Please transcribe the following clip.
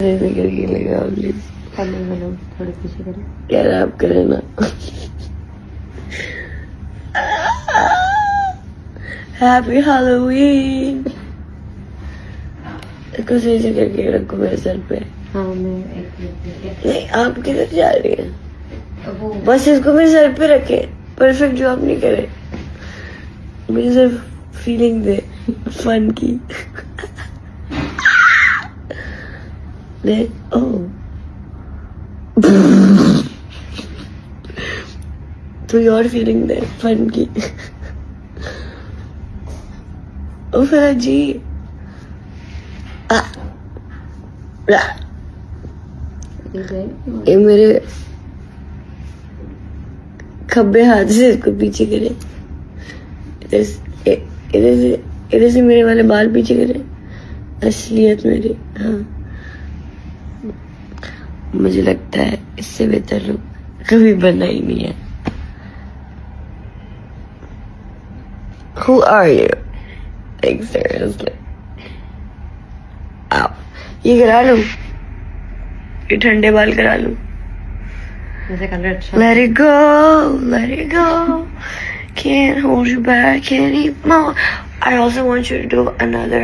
نکل کے لگا پلیز ہلو تھوڑے پیچھے کریں. یار آپ کریں نا. Happy Halloween. اس کو صحیح سے کر کے رکھو میرے سر پہ. ہاں میں ایک منٹ نہیں آپ کدھر جا رہی ہیں؟ وہ بس اس کو میرے سر پہ رکھے. پرفیکٹ جاب نہیں کرے. مجھے صرف فیلنگ دے فن کی. تو اور فیلنگ دے فن کی. او فرا جی یہ میرے کھبے ہاتھ سے اس کو پیچھے کرے. ادھر سے میرے والے بال پیچھے کرے. اصلیت میری. ہاں مجھے لگتا ہے اس سے بہتر لوگ کبھی بنا ہی نہیں ہے. Who are you? Like seriously. یہ کرا لوں, یہ ٹھنڈے بال کرا لوں. ویسے کلر اچھا. Let it go, let it go. Can't hold you back anymore. I also want you to do another